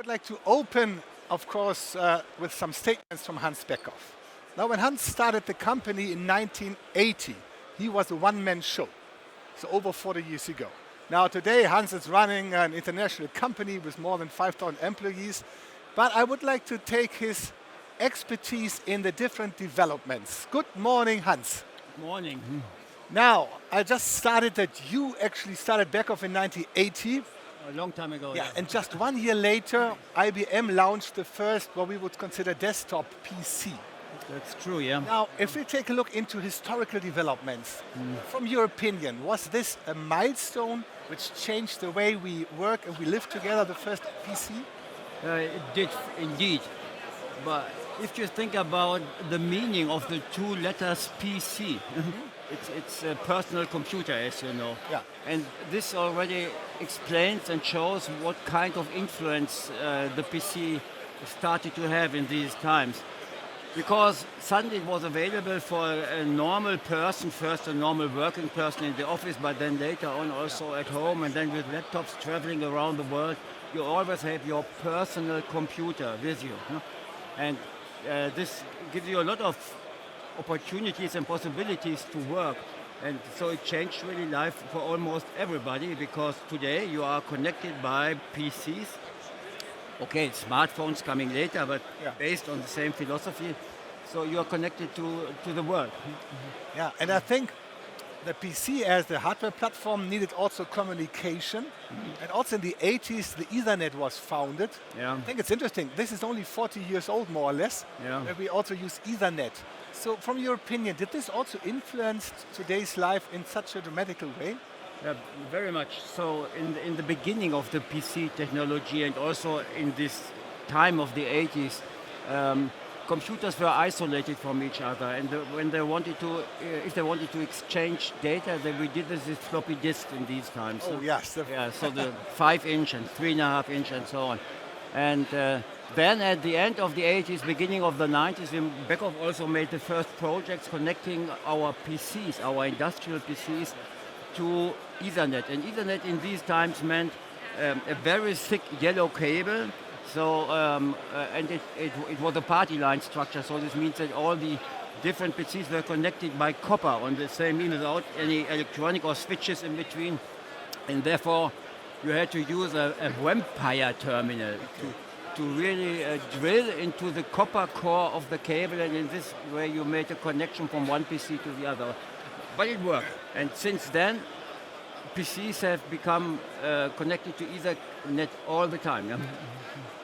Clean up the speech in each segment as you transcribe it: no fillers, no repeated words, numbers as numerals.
would like to open, of course, with some statements from Hans Beckhoff. Now, when Hans started the company in 1980, he was a one-man show, so over 40 years ago. Now, today, Hans is running an international company with more than 5,000 employees, but I would like to take his expertise in the different developments. Good morning, Hans. Good morning. Now, I just started that you actually started Beckhoff in 1980. A long time ago. Yeah, and just 1 year later, IBM launched the first, what we would consider desktop PC. That's true, yeah. Now, if we take a look into historical developments, from your opinion, was this a milestone which changed the way we work and we live together, the first PC? It did indeed. But if you think about the meaning of the two letters PC, it's a personal computer, as you know. Yeah. And this already explains and shows what kind of influence the PC started to have in these times. Because suddenly it was available for a normal person, first a normal working person in the office, but then later on also at home, and then with laptops traveling around the world, you always have your personal computer with you. And this gives you a lot of opportunities and possibilities to work. And so it changed really life for almost everybody, because today you are connected by PCs. Okay, smartphones coming later, but based on the same philosophy. So you are connected to the world. Yeah, and I think the PC as the hardware platform needed also communication. And also in the 80s, the Ethernet was founded. Yeah. I think it's interesting. This is only 40 years old, more or less, where we also use Ethernet. So from your opinion, did this also influence today's life in such a dramatical way? Yeah, very much. So in the beginning of the PC technology, and also in this time of the 80s, computers were isolated from each other, and when they wanted to, if they wanted to exchange data, we did this with floppy disks in these times. Oh yes. Yeah, so the 5-inch and 3.5-inch and so on. And then at the end of the 80s, beginning of the 90s, Beckhoff also made the first projects connecting our PCs, our industrial PCs, to Ethernet. And Ethernet in these times meant a very thick yellow cable. So, and it was a party line structure. So this means that all the different PCs were connected by copper on the same line without any electronic or switches in between. And therefore, you had to use a vampire terminal to really drill into the copper core of the cable, and in this way you made a connection from one PC to the other. But it worked, and since then PCs have become connected to Ethernet all the time. Yeah?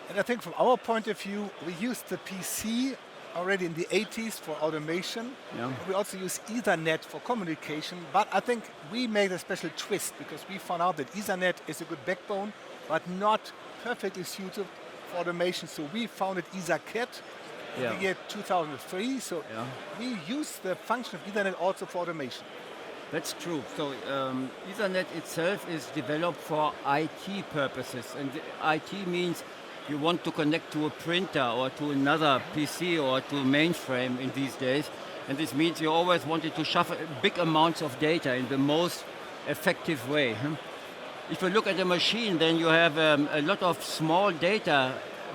And I think from our point of view, we used the PC already in the 80s for automation. Yeah. We also use Ethernet for communication, but I think we made a special twist because we found out that Ethernet is a good backbone, but not perfectly suited for automation. So we founded EtherCAT in the year 2003. So we use the function of Ethernet also for automation. That's true. So Ethernet itself is developed for IT purposes, and IT means you want to connect to a printer or to another PC or to a mainframe in these days, and this means you always wanted to shuffle big amounts of data in the most effective way. If you look at a machine, then you have a lot of small data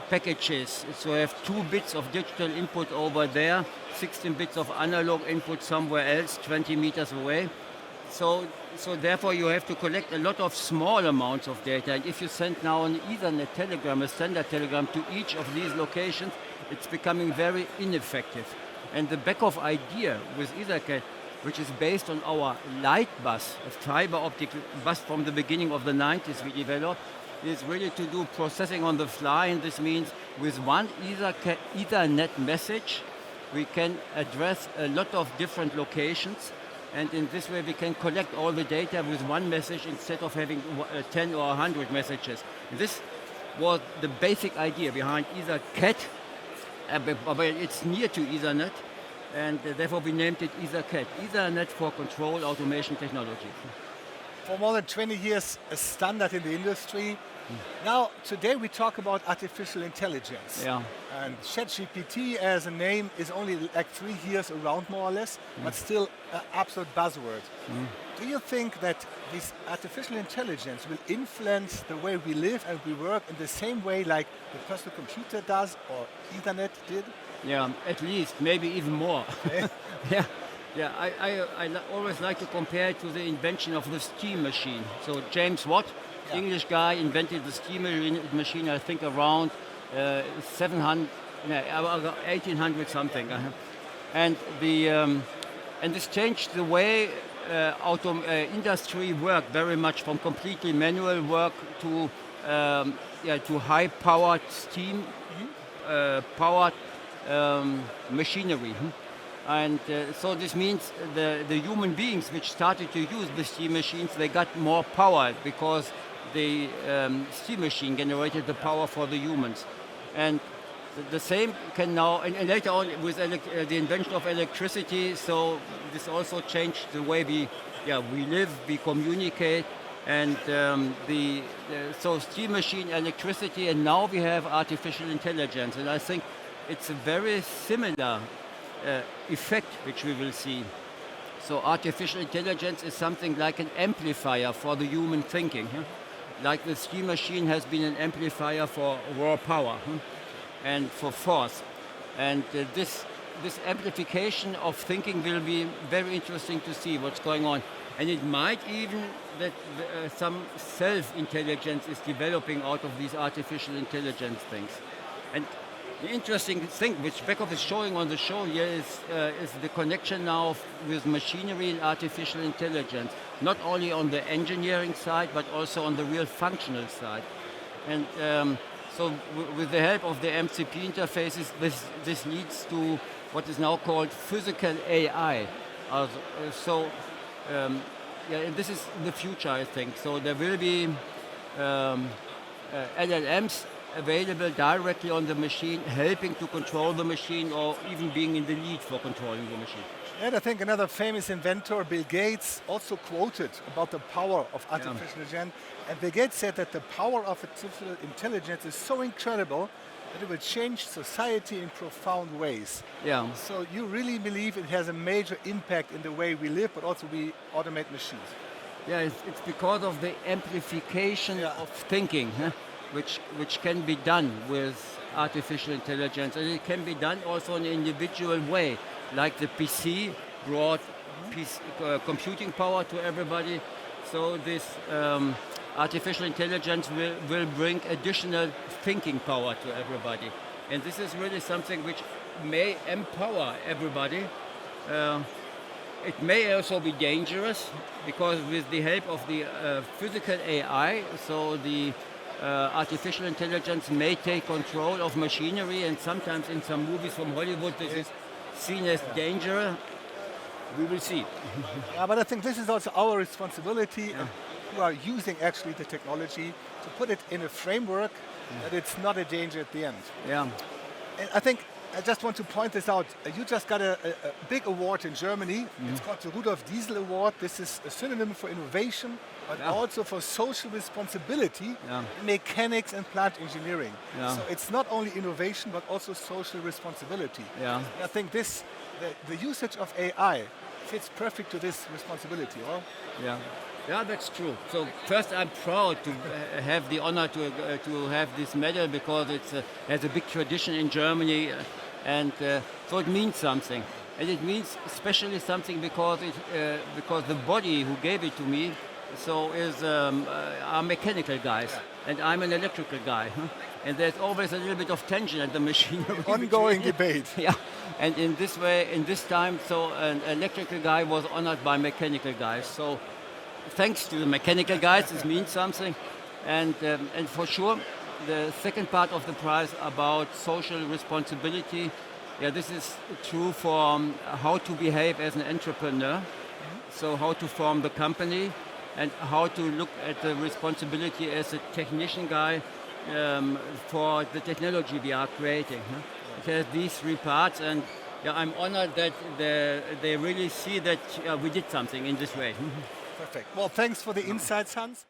packages. So you have 2 bits of digital input over there, 16 bits of analog input somewhere else, 20 meters away. So therefore you have to collect a lot of small amounts of data. And if you send now an Ethernet telegram, a standard telegram to each of these locations, it's becoming very ineffective. And the Beckhoff idea with EtherCAT, which is based on our light bus, a fiber optic bus from the beginning of the 90s we developed, is really to do processing on the fly. And this means with one Ethernet message, we can address a lot of different locations. And in this way, we can collect all the data with one message instead of having 10 or 100 messages. This was the basic idea behind EtherCAT, but it's near to Ethernet, and therefore we named it EtherCAT, Ethernet for Control Automation Technology. For more than 20 years, a standard in the industry, Now, today we talk about artificial intelligence. Yeah. And ChatGPT as a name is only like 3 years around more or less, but still an absolute buzzword. Do you think that this artificial intelligence will influence the way we live and we work in the same way like the personal computer does or Ethernet did? Yeah, at least, maybe even more. Yeah, yeah. Always like to compare it to the invention of the steam machine. So James Watt, Yeah. English guy, invented the steam machine. I think around 700, no, 1800 something. And and this changed the way industry worked very much from completely manual work to to high-powered steam powered machinery. And so this means the human beings which started to use the steam machines, they got more power because the steam machine generated the power for the humans. And the same can now, and later on with the invention of electricity, so this also changed the way we live, we communicate, and so steam machine, electricity, and now we have artificial intelligence. And I think it's a very similar effect which we will see. So artificial intelligence is something like an amplifier for the human thinking. Like the steam machine has been an amplifier for raw power and for force. And this amplification of thinking will be very interesting to see what's going on. And it might even that some self-intelligence is developing out of these artificial intelligence things. And the interesting thing which Beckhoff is showing on the show here is the connection now with machinery and artificial intelligence, not only on the engineering side but also on the real functional side. And so with the help of the MCP interfaces, this leads to what is now called physical AI. And this is the future, I think. So there will be LLMs available directly on the machine, helping to control the machine or even being in the lead for controlling the machine. And I think another famous inventor, Bill Gates, also quoted about the power of artificial intelligence. And Bill Gates said that the power of artificial intelligence is so incredible that it will change society in profound ways. Yeah. So you really believe it has a major impact in the way we live, but also we automate machines. Yeah, it's because of the amplification of thinking, which can be done with artificial intelligence, and it can be done also in an individual way, like the PC brought computing power to everybody. So this artificial intelligence will bring additional thinking power to everybody, and this is really something which may empower everybody. It may also be dangerous because with the help of the physical AI, so the artificial intelligence may take control of machinery, and sometimes in some movies from Hollywood this is seen as danger. We will see. Yeah, but I think this is also our responsibility who are using actually the technology to put it in a framework that it's not a danger at the end. Yeah. And I think I just want to point this out. You just got a big award in Germany. It's called the Rudolf Diesel Award. This is a synonym for innovation, but also for social responsibility in mechanics and plant engineering. So it's not only innovation, but also social responsibility. Yeah. And I think the usage of AI fits perfect to this responsibility, or? Yeah. Yeah, that's true. So first, I'm proud to have the honor to have this medal because it has a big tradition in Germany, and so it means something. And it means especially something because the body who gave it to me are mechanical guys, and I'm an electrical guy, and there's always a little bit of tension at the machinery. Ongoing debate. Yeah, and in this time, so an electrical guy was honored by mechanical guys. So thanks to the mechanical guys, this means something, and for sure, the second part of the prize about social responsibility. Yeah, this is true for how to behave as an entrepreneur, so how to form the company, and how to look at the responsibility as a technician guy for the technology we are creating. It has these three parts, and I'm honored that they really see that we did something in this way. Perfect. Well, thanks for the insights, Hans.